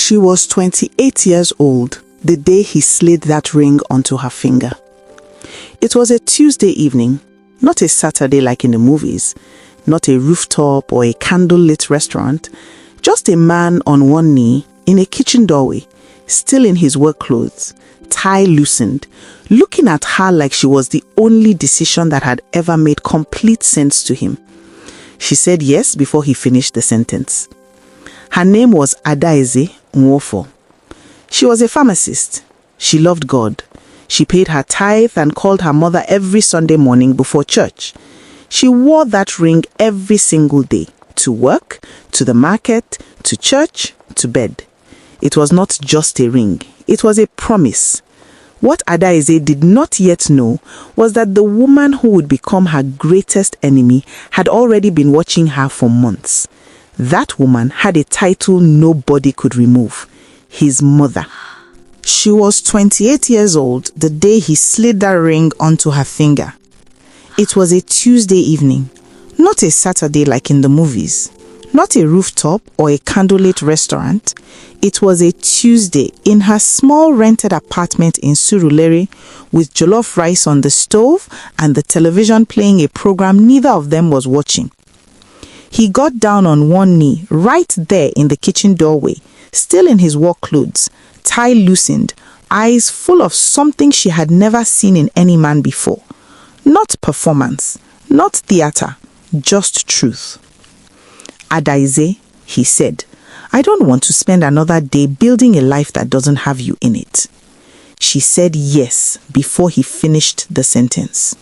She was 28 years old the day he slid that ring onto her finger. It was a Tuesday evening, not a Saturday like in the movies, not a rooftop or a candlelit restaurant, just a man on one knee in a kitchen doorway, still in his work clothes, tie loosened, looking at her like she was the only decision that had ever made complete sense to him. She said yes before he finished the sentence. Her name was Adaeze. She was a pharmacist. She loved God. She paid her tithe and called her mother every Sunday morning before church. She wore that ring every single day, to work, to the market, to church, to bed. It was not just a ring, it was a promise. What Adaeze did not yet know was that the woman who would become her greatest enemy had already been watching her for months. That woman had a title nobody could remove: his mother. She was 28 years old the day he slid that ring onto her finger. It was a Tuesday evening, not a Saturday like in the movies, not a rooftop or a candlelit restaurant. It was a Tuesday in her small rented apartment in Surulere, with jollof rice on the stove and the television playing a program neither of them was watching. He got down on one knee right there in the kitchen doorway, still in his work clothes, tie loosened, eyes full of something she had never seen in any man before. Not performance, not theater, just truth. Adaeze, he said, I don't want to spend another day building a life that doesn't have you in it. She said yes before he finished the sentence.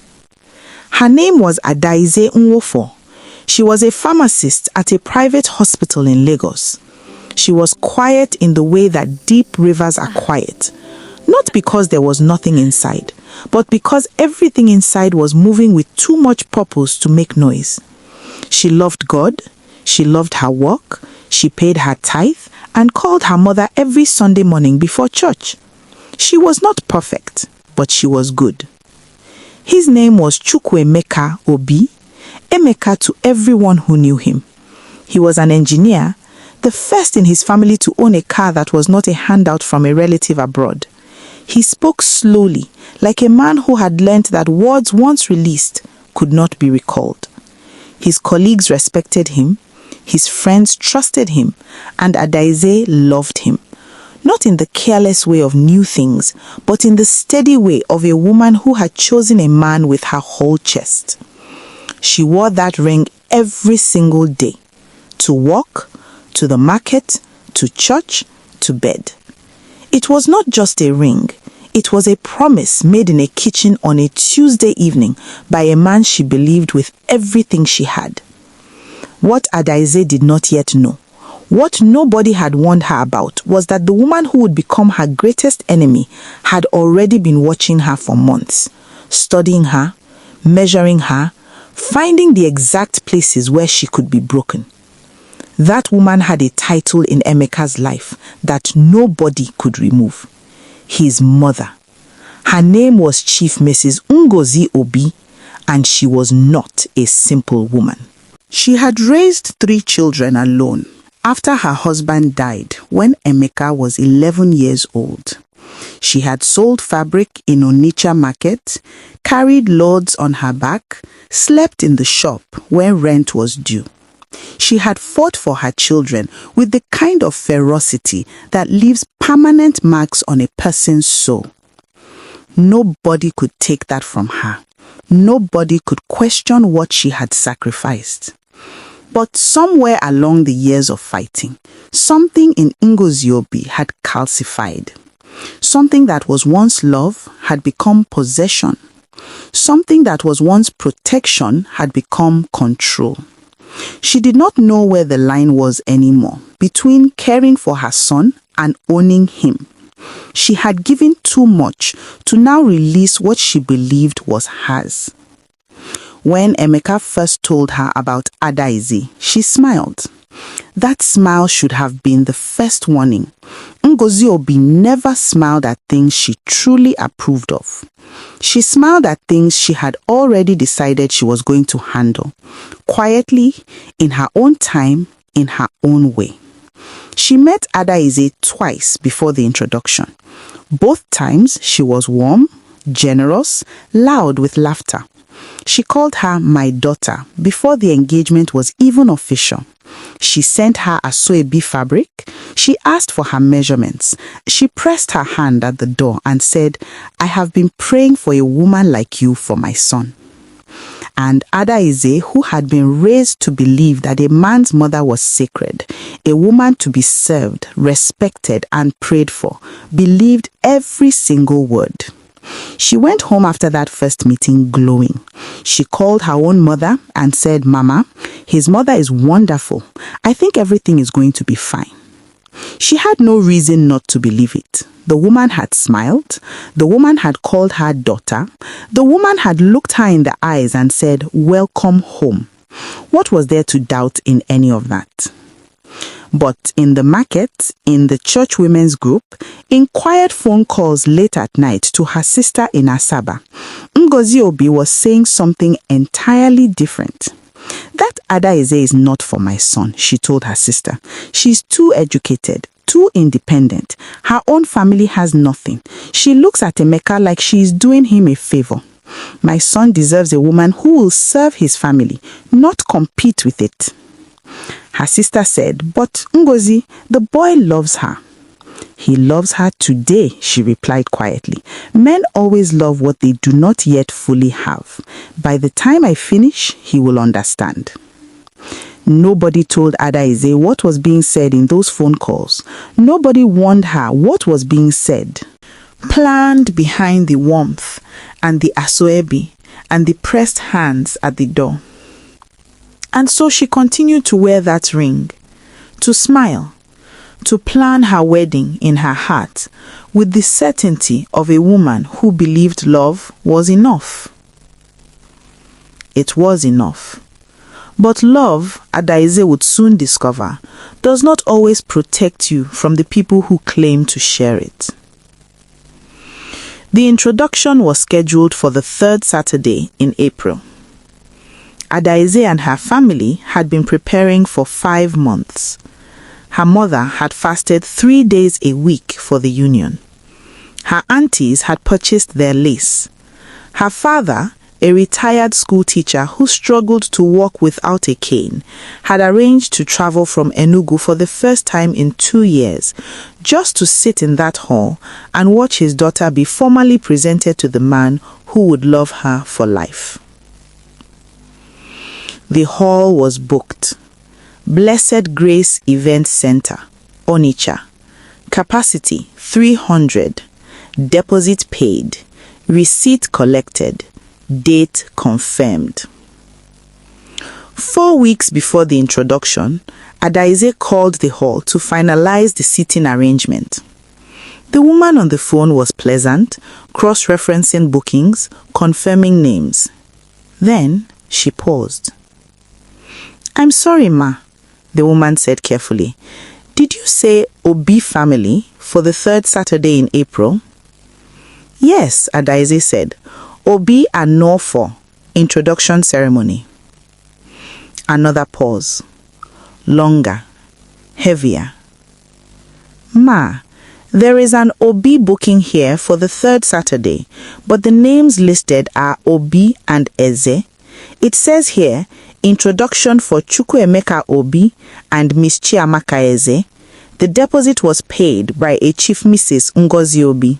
Her name was Adaeze Nwofo. She was a pharmacist at a private hospital in Lagos. She was quiet in the way that deep rivers are quiet, not because there was nothing inside, but because everything inside was moving with too much purpose to make noise. She loved God, she loved her work, she paid her tithe, and called her mother every Sunday morning before church. She was not perfect, but she was good. His name was Chukwuemeka Obi, Emeka to everyone who knew him. He was an engineer, the first in his family to own a car that was not a handout from a relative abroad. He spoke slowly, like a man who had learnt that words once released could not be recalled. His colleagues respected him, his friends trusted him, and Adaeze loved him. Not in the careless way of new things, but in the steady way of a woman who had chosen a man with her whole chest. She wore that ring every single day, to work, to the market, to church, to bed. It was not just a ring, it was a promise made in a kitchen on a Tuesday evening by a man she believed with everything she had. What Adaeze did not yet know, what nobody had warned her about, was that the woman who would become her greatest enemy had already been watching her for months, studying her, measuring her, finding the exact places where she could be broken. That woman had a title in Emeka's life that nobody could remove: his mother. Her name was Chief Mrs. Ngozi Obi, and she was not a simple woman. She had raised 3 children alone after her husband died when Emeka was 11 years old. She had sold fabric in Onitsha market, carried loads on her back, slept in the shop when rent was due. She had fought for her children with the kind of ferocity that leaves permanent marks on a person's soul. Nobody could take that from her. Nobody could question what she had sacrificed. But somewhere along the years of fighting, something in Ngozi Obi had calcified. Something that was once love had become possession. Something that was once protection had become control. She did not know where the line was anymore between caring for her son and owning him. She had given too much to now release what she believed was hers. When Emeka first told her about Adaeze, she smiled. That smile should have been the first warning. Ngozi Obi never smiled at things she truly approved of. She smiled at things she had already decided she was going to handle, quietly, in her own time, in her own way. She met Adaeze twice before the introduction. Both times she was warm, generous, loud with laughter. She called her my daughter before the engagement was even official. She sent her asoebi fabric. She asked for her measurements. She pressed her hand at the door and said, "I have been praying for a woman like you for my son." And Adaeze, who had been raised to believe that a man's mother was sacred, a woman to be served, respected, and prayed for, believed every single word. She went home after that first meeting glowing. She called her own mother and said, "Mama, his mother is wonderful. I think everything is going to be fine." She had no reason not to believe it. The woman had smiled. The woman had called her daughter. The woman had looked her in the eyes and said, "Welcome home." What was there to doubt in any of that? But in the market, in the church women's group, in quiet phone calls late at night to her sister in Asaba, Ngozi Obi was saying something entirely different. "That Adaeze is not for my son," she told her sister. "She's too educated, too independent. Her own family has nothing. She looks at Emeka like she is doing him a favor. My son deserves a woman who will serve his family, not compete with it." Her sister said, "But Ngozi, the boy loves her." "He loves her today," she replied quietly. "Men always love what they do not yet fully have. By the time I finish, he will understand." Nobody told Adaeze what was being said in those phone calls. Nobody warned her what was being said. Planned behind the warmth and the asoebi and the pressed hands at the door. And so she continued to wear that ring, to smile, to plan her wedding in her heart with the certainty of a woman who believed love was enough. It was enough. But love, Adaeze would soon discover, does not always protect you from the people who claim to share it. The introduction was scheduled for the third Saturday in April. Adaeze and her family had been preparing for 5 months. Her mother had fasted 3 days a week for the union. Her aunties had purchased their lace. Her father, a retired school teacher who struggled to walk without a cane, had arranged to travel from Enugu for the first time in 2 years, just to sit in that hall and watch his daughter be formally presented to the man who would love her for life. The hall was booked. Blessed Grace Event Center, Onitsha. Capacity 300. Deposit paid. Receipt collected. Date confirmed. 4 weeks before the introduction, Adaeze called the hall to finalize the seating arrangement. The woman on the phone was pleasant, cross-referencing bookings, confirming names. Then she paused. "I'm sorry, ma," the woman said carefully. "Did you say Obi family for the third Saturday in April?" "Yes," Adaeze said. "Obi and Norfor, introduction ceremony." Another pause. Longer. Heavier. "Ma, there is an Obi booking here for the third Saturday, but the names listed are Obi and Eze. It says here, introduction for Chukwuemeka Obi and Miss Chiamaka Eze. The deposit was paid by a Chief Mrs. Ngozi Obi."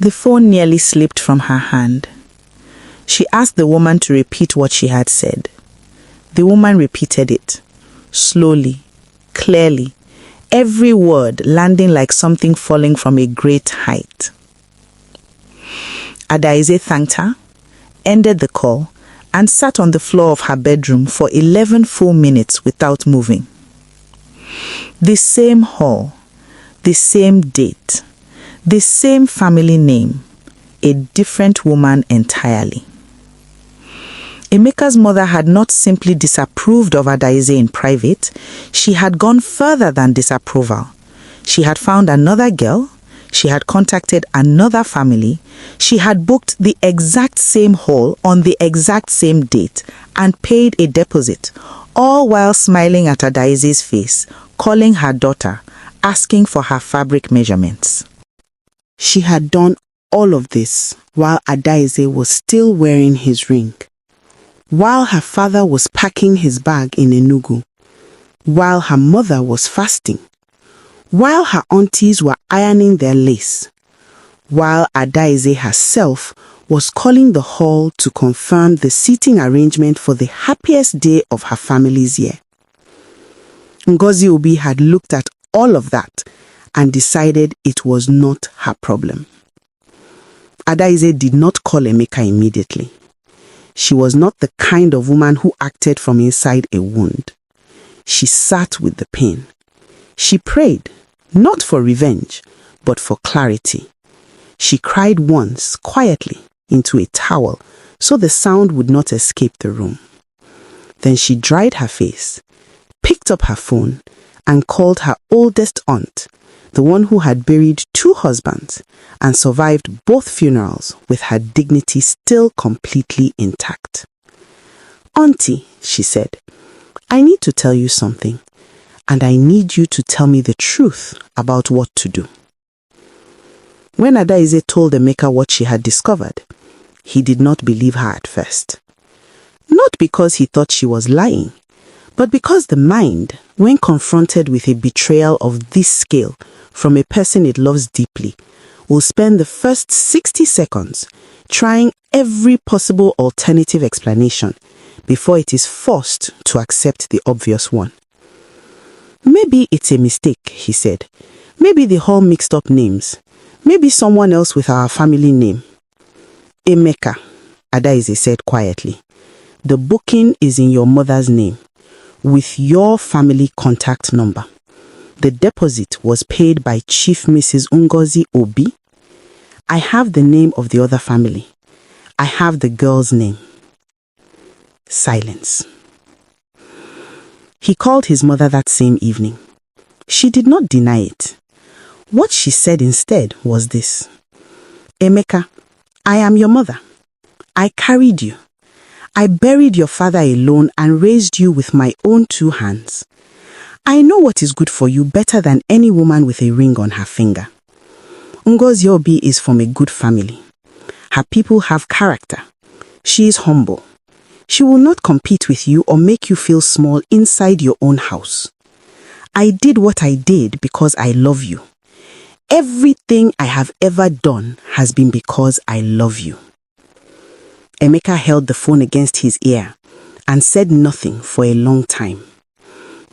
The phone nearly slipped from her hand. She asked the woman to repeat what she had said. The woman repeated it, slowly, clearly, every word landing like something falling from a great height. Adaeze thanked her, ended the call, and sat on the floor of her bedroom for 11 full minutes without moving. The same hall, the same date, the same family name, a different woman entirely. Emeka's mother had not simply disapproved of Adaeze in private, she had gone further than disapproval. She had found another girl, she had contacted another family, she had booked the exact same hall on the exact same date and paid a deposit, all while smiling at Adaeze's face, calling her daughter, asking for her fabric measurements. She had done all of this while Adaeze was still wearing his ring, while her father was packing his bag in Enugu, while her mother was fasting, while her aunties were ironing their lace, while Adaeze herself was calling the hall to confirm the seating arrangement for the happiest day of her family's year. Ngozi Obi had looked at all of that and decided it was not her problem. Adaeze did not call Emeka immediately. She was not the kind of woman who acted from inside a wound. She sat with the pain. She prayed, not for revenge, but for clarity. She cried once, quietly, into a towel, so the sound would not escape the room. Then she dried her face, picked up her phone, and called her oldest aunt, the one who had buried 2 husbands and survived both funerals with her dignity still completely intact. "Auntie," she said, "I need to tell you something, and I need you to tell me the truth about what to do." When Adaeze told Emeka what she had discovered, he did not believe her at first. Not because he thought she was lying, but because the mind, when confronted with a betrayal of this scale from a person it loves deeply, will spend the first 60 seconds trying every possible alternative explanation before it is forced to accept the obvious one. "Maybe it's a mistake," he said. "Maybe they all mixed up names. Maybe someone else with our family name." "Emeka," Adaeze said quietly, "the booking is in your mother's name, with your family contact number. The deposit was paid by Chief Mrs. Ngozi Obi. I have the name of the other family. I have the girl's name." Silence. He called his mother that same evening. She did not deny it. What she said instead was this: "Emeka, I am your mother. I carried you. I buried your father alone and raised you with my own 2 hands. I know what is good for you better than any woman with a ring on her finger. Ngozi Obi is from a good family. Her people have character. She is humble. She will not compete with you or make you feel small inside your own house. I did what I did because I love you. Everything I have ever done has been because I love you." Emeka held the phone against his ear and said nothing for a long time.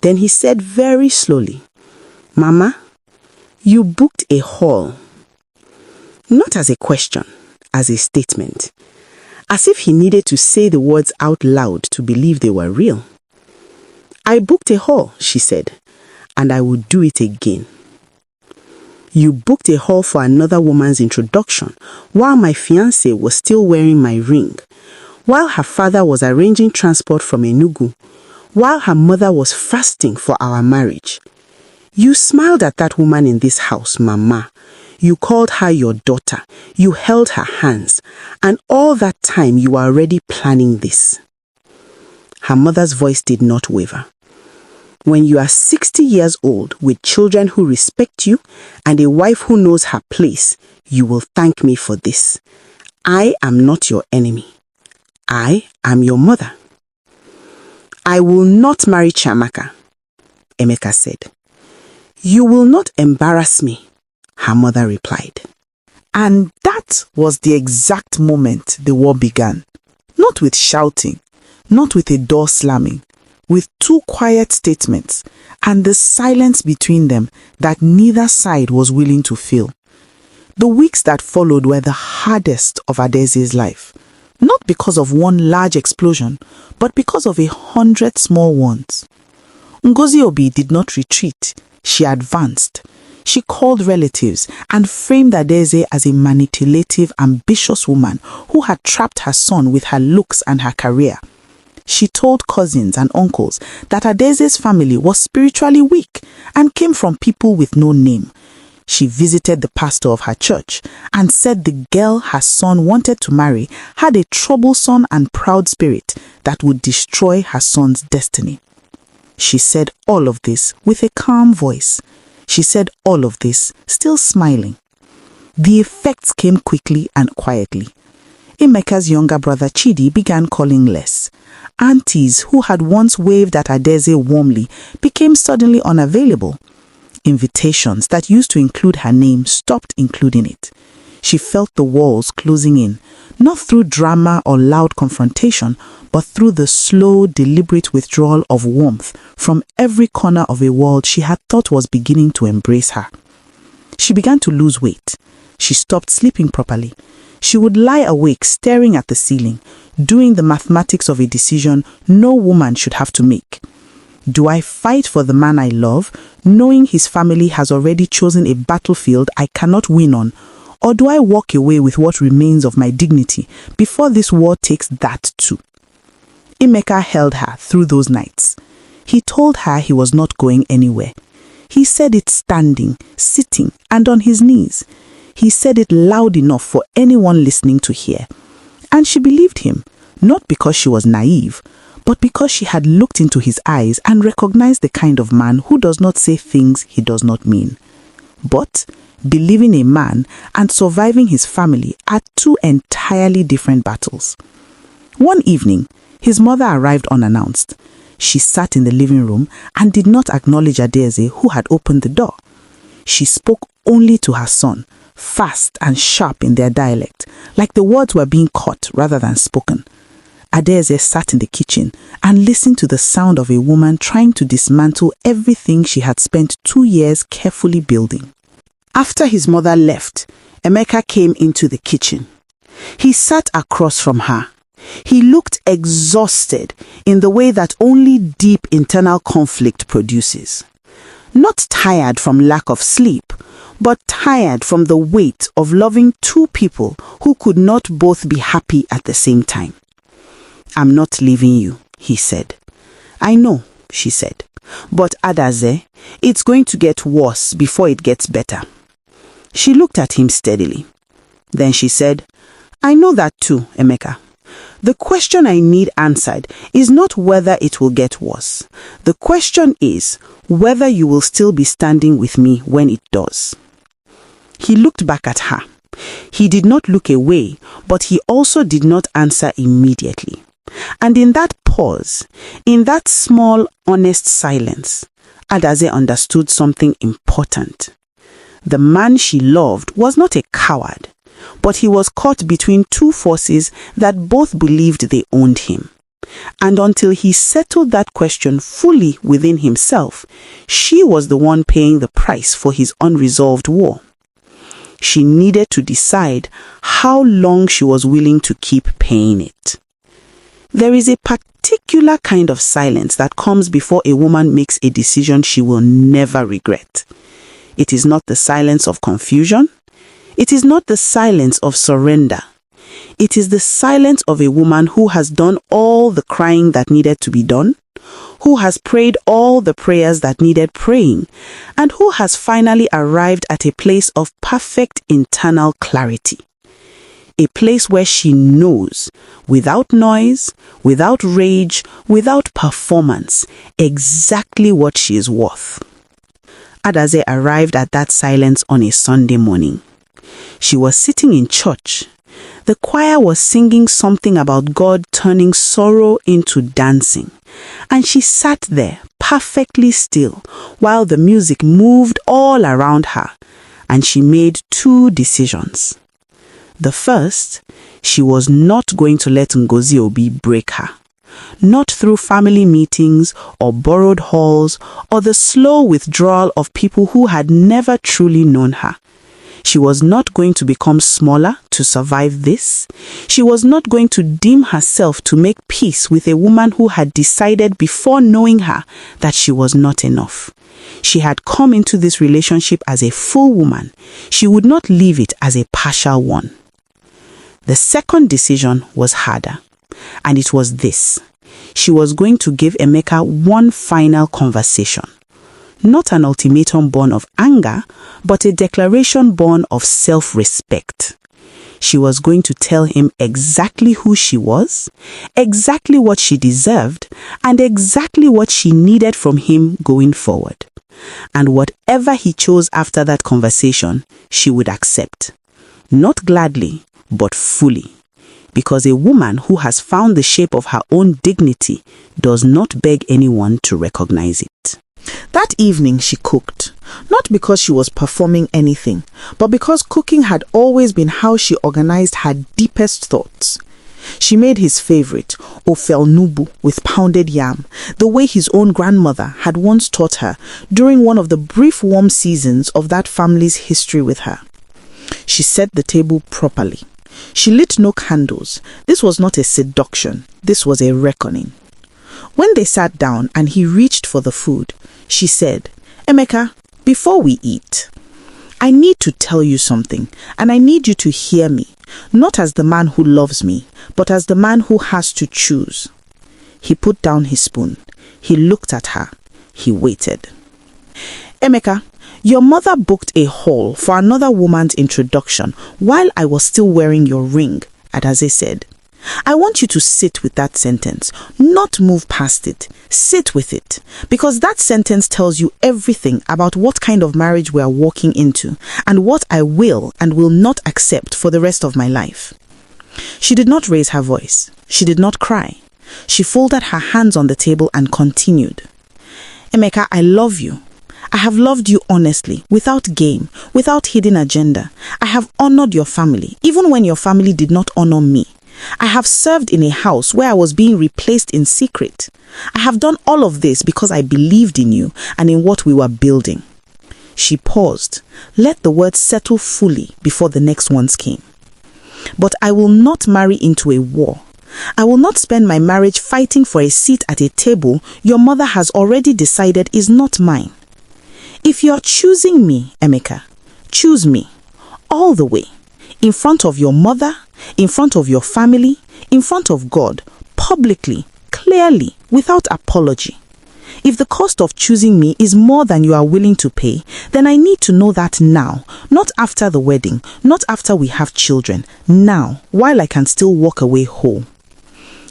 Then he said very slowly, "Mama, you booked a hall." Not as a question, as a statement. As if he needed to say the words out loud to believe they were real. "I booked a hall," she said, "and I will do it again." "You booked a hall for another woman's introduction while my fiancé was still wearing my ring, while her father was arranging transport from Enugu, while her mother was fasting for our marriage. You smiled at that woman in this house, Mama. You called her your daughter. You held her hands. And all that time you were already planning this." Her mother's voice did not waver. "When you are 60 years old with children who respect you and a wife who knows her place, you will thank me for this. I am not your enemy. I am your mother." "I will not marry Chiamaka," Emeka said. "You will not embarrass me," her mother replied. And that was the exact moment the war began. Not with shouting, not with a door slamming, with 2 quiet statements and the silence between them that neither side was willing to fill. The weeks that followed were the hardest of Adaeze's life, not because of one large explosion, but because of 100 small ones. Ngozi Obi did not retreat, she advanced. She called relatives and framed Adaeze as a manipulative, ambitious woman who had trapped her son with her looks and her career. She told cousins and uncles that Adaeze's family was spiritually weak and came from people with no name. She visited the pastor of her church and said the girl her son wanted to marry had a troublesome and proud spirit that would destroy her son's destiny. She said all of this with a calm voice. She said all of this still smiling. The effects came quickly and quietly. Emeka's younger brother Chidi began calling less. Aunties who had once waved at Adaeze warmly became suddenly unavailable. Invitations that used to include her name stopped including it. She felt the walls closing in, not through drama or loud confrontation, but through the slow, deliberate withdrawal of warmth from every corner of a world she had thought was beginning to embrace her. She began to lose weight. She stopped sleeping properly. She would lie awake staring at the ceiling, doing the mathematics of a decision no woman should have to make. Do I fight for the man I love, knowing his family has already chosen a battlefield I cannot win on, or do I walk away with what remains of my dignity before this war takes that too? Emeka held her through those nights. He told her he was not going anywhere. He said it standing, sitting, and on his knees. He said it loud enough for anyone listening to hear. And she believed him, not because she was naive, but because she had looked into his eyes and recognized the kind of man who does not say things he does not mean. But believing a man and surviving his family are two entirely different battles. One evening, his mother arrived unannounced. She sat in the living room and did not acknowledge Adaeze, who had opened the door. She spoke only to her son, fast and sharp in their dialect, like the words were being caught rather than spoken. Adaeze sat in the kitchen and listened to the sound of a woman trying to dismantle everything she had spent 2 years carefully building. After his mother left, Emeka came into the kitchen. He sat across from her. He looked exhausted in the way that only deep internal conflict produces. Not tired from lack of sleep, but tired from the weight of loving two people who could not both be happy at the same time. "I'm not leaving you," he said. "I know," she said. "But Adaeze, it's going to get worse before it gets better." She looked at him steadily. Then she said, "I know that too, Emeka. The question I need answered is not whether it will get worse. The question is whether you will still be standing with me when it does." He looked back at her. He did not look away, but he also did not answer immediately. And in that pause, in that small, honest silence, Adaeze understood something important. The man she loved was not a coward, but he was caught between two forces that both believed they owned him. And until he settled that question fully within himself, she was the one paying the price for his unresolved war. She needed to decide how long she was willing to keep paying it. There is a particular kind of silence that comes before a woman makes a decision she will never regret. It is not the silence of confusion. It is not the silence of surrender. It is the silence of a woman who has done all the crying that needed to be done, who has prayed all the prayers that needed praying, and who has finally arrived at a place of perfect internal clarity. A place where she knows, without noise, without rage, without performance, exactly what she is worth. Adaeze arrived at that silence on a Sunday morning. She was sitting in church. The choir was singing something about God turning sorrow into dancing, and she sat there perfectly still while the music moved all around her, and she made two decisions. The first, she was not going to let Ngozi Obi break her. Not through family meetings or borrowed halls or the slow withdrawal of people who had never truly known her. She was not going to become smaller to survive this. She was not going to dim herself to make peace with a woman who had decided before knowing her that she was not enough. She had come into this relationship as a full woman. She would not leave it as a partial one. The second decision was harder, and it was this. She was going to give Emeka one final conversation. Not an ultimatum born of anger, but a declaration born of self-respect. she was going to tell him exactly who she was, exactly what she deserved, and exactly what she needed from him going forward. And whatever he chose after that conversation, she would accept. Not gladly, but fully. Because a woman who has found the shape of her own dignity does not beg anyone to recognize it. That evening she cooked, not because she was performing anything, but because cooking had always been how she organized her deepest thoughts. She made his favorite, ofel nubu with pounded yam, the way his own grandmother had once taught her during one of the brief warm seasons of that family's history with her. She set the table properly. She lit no candles. This was not a seduction. This was a reckoning. When they sat down and he reached for the food, she said, "Emeka, before we eat, I need to tell you something, and I need you to hear me, not as the man who loves me, but as the man who has to choose." He put down his spoon. He looked at her. He waited. "Emeka, your mother booked a hall for another woman's introduction while I was still wearing your ring," Adaeze said. "I want you to sit with that sentence, not move past it. Sit with it, because that sentence tells you everything about what kind of marriage we are walking into and what I will and will not accept for the rest of my life." She did not raise her voice. She did not cry. She folded her hands on the table and continued. "Emeka, I love you. I have loved you honestly, without game, without hidden agenda. I have honored your family, even when your family did not honor me. I have served in a house where I was being replaced in secret. I have done all of this because I believed in you and in what we were building." She paused, let the words settle fully before the next ones came. "But I will not marry into a war. I will not spend my marriage fighting for a seat at a table your mother has already decided is not mine. If you're choosing me, Emeka, choose me, all the way, in front of your mother, in front of your family, in front of God, publicly, clearly, without apology. If the cost of choosing me is more than you are willing to pay, then I need to know that now, not after the wedding, not after we have children, now, while I can still walk away whole."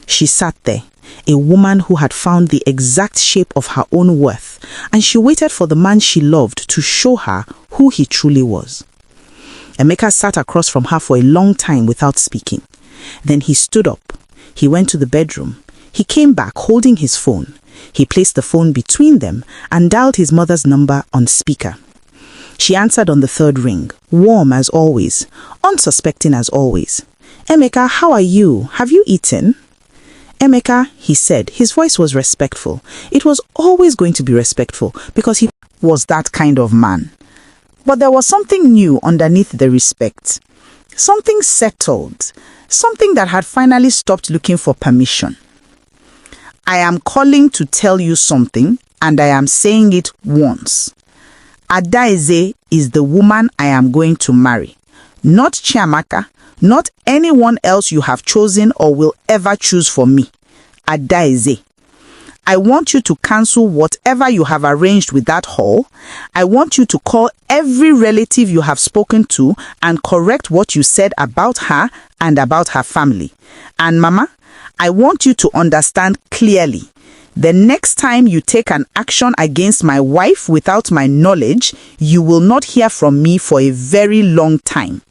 She sat there, a woman who had found the exact shape of her own worth, and she waited for the man she loved to show her who he truly was. Emeka sat across from her for a long time without speaking. Then he stood up. He went to the bedroom. He came back holding his phone. He placed the phone between them and dialed his mother's number on speaker. She answered on the third ring, warm as always, unsuspecting as always. "Emeka, how are you? Have you eaten?" "Emeka," he said. His voice was respectful. It was always going to be respectful because he was that kind of man. But there was something new underneath the respect. Something settled. Something that had finally stopped looking for permission. "I am calling to tell you something, and I am saying it once. Adaeze is the woman I am going to marry. Not Chiamaka, not anyone else you have chosen or will ever choose for me. Adaeze. I want you to cancel whatever you have arranged with that hall. I want you to call every relative you have spoken to and correct what you said about her and about her family. And Mama, I want you to understand clearly. The next time you take an action against my wife without my knowledge, you will not hear from me for a very long time."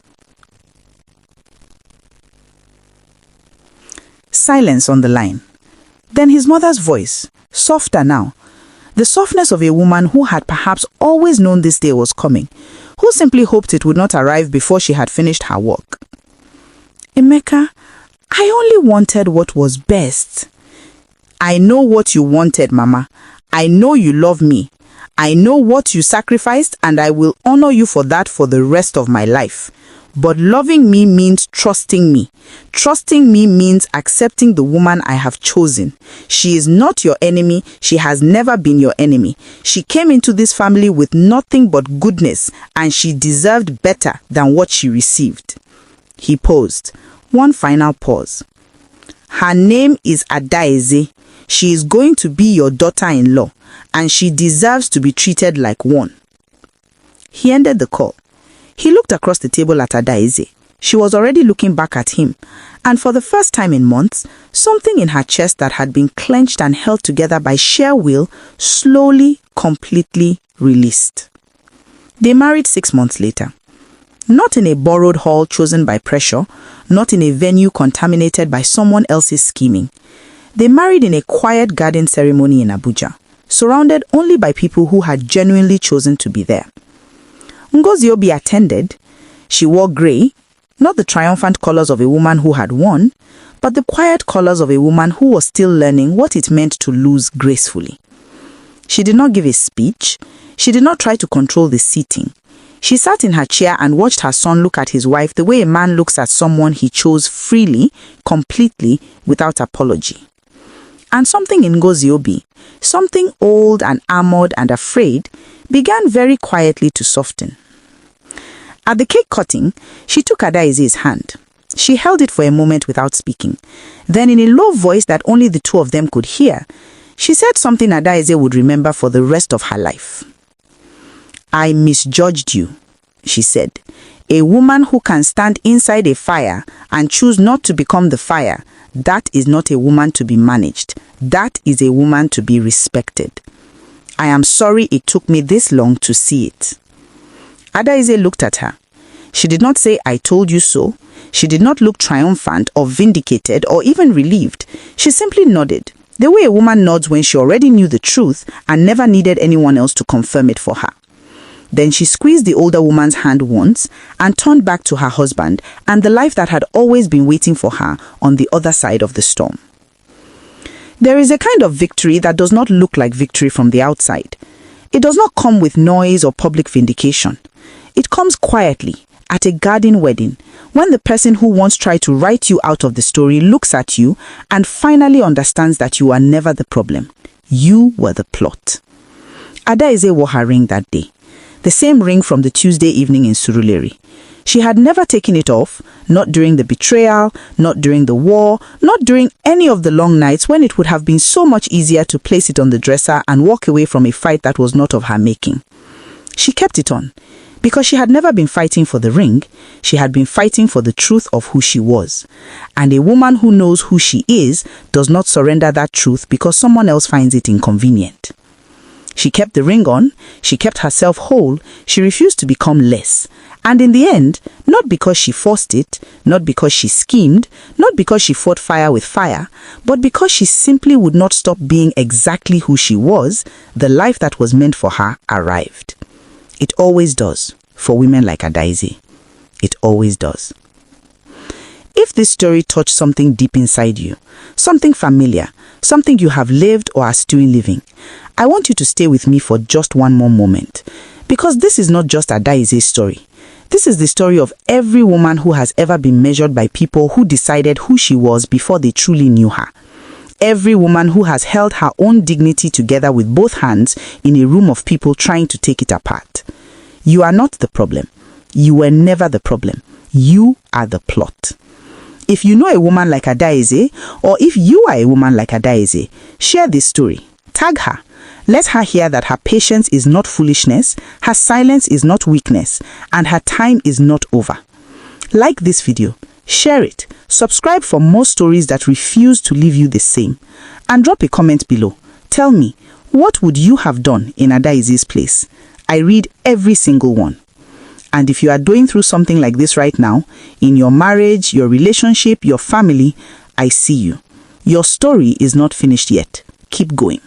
Silence on the line. Then his mother's voice, softer now. The softness of a woman who had perhaps always known this day was coming, who simply hoped it would not arrive before she had finished her work. "Emeka, I only wanted what was best." "I know what you wanted, Mama. I know you love me. I know what you sacrificed, and I will honor you for that for the rest of my life. But loving me means trusting me. Trusting me means accepting the woman I have chosen. She is not your enemy. She has never been your enemy. She came into this family with nothing but goodness, and she deserved better than what she received." He paused. One final pause. "Her name is Adaeze. She is going to be your daughter-in-law, and she deserves to be treated like one." He ended the call. He looked across the table at Adaeze. She was already looking back at him, and for the first time in months, something in her chest that had been clenched and held together by sheer will slowly, completely released. They married 6 months later. Not in a borrowed hall chosen by pressure, not in a venue contaminated by someone else's scheming. They married in a quiet garden ceremony in Abuja, surrounded only by people who had genuinely chosen to be there. Ngozi Obi attended. She wore grey, not the triumphant colors of a woman who had won, but the quiet colors of a woman who was still learning what it meant to lose gracefully. She did not give a speech. She did not try to control the seating. She sat in her chair and watched her son look at his wife the way a man looks at someone he chose freely, completely, without apology. And something in Ngozi Obi, something old and armored and afraid, began very quietly to soften. At the cake cutting, she took Adaeze's hand. She held it for a moment without speaking. Then in a low voice that only the two of them could hear, she said something Adaeze would remember for the rest of her life. "I misjudged you," she said. "A woman who can stand inside a fire and choose not to become the fire, that is not a woman to be managed. That is a woman to be respected. I am sorry it took me this long to see it." Adaeze looked at her. She did not say, "I told you so." She did not look triumphant or vindicated or even relieved. She simply nodded, the way a woman nods when she already knew the truth and never needed anyone else to confirm it for her. Then she squeezed the older woman's hand once and turned back to her husband and the life that had always been waiting for her on the other side of the storm. There is a kind of victory that does not look like victory from the outside. It does not come with noise or public vindication. It comes quietly, at a garden wedding, when the person who once tried to write you out of the story looks at you and finally understands that you are never the problem. You were the plot. Adaeze wore her ring that day. The same ring from the Tuesday evening in Surulere. She had never taken it off, not during the betrayal, not during the war, not during any of the long nights when it would have been so much easier to place it on the dresser and walk away from a fight that was not of her making. She kept it on, because she had never been fighting for the ring, she had been fighting for the truth of who she was. And a woman who knows who she is does not surrender that truth because someone else finds it inconvenient. She kept the ring on, she kept herself whole, she refused to become less. And in the end, not because she forced it, not because she schemed, not because she fought fire with fire, but because she simply would not stop being exactly who she was, the life that was meant for her arrived. It always does, for women like Adaeze. It always does. If this story touched something deep inside you, something familiar, something you have lived or are still living, I want you to stay with me for just one more moment. Because this is not just Adaeze's story. This is the story of every woman who has ever been measured by people who decided who she was before they truly knew her. Every woman who has held her own dignity together with both hands in a room of people trying to take it apart. You are not the problem. You were never the problem. You are the plot. If you know a woman like Adaeze, or if you are a woman like Adaeze, share this story. Tag her. Let her hear that her patience is not foolishness, her silence is not weakness, and her time is not over. Like this video, share it, subscribe for more stories that refuse to leave you the same, and drop a comment below. Tell me, what would you have done in Adaeze's place? I read every single one. And if you are going through something like this right now, in your marriage, your relationship, your family, I see you. Your story is not finished yet. Keep going.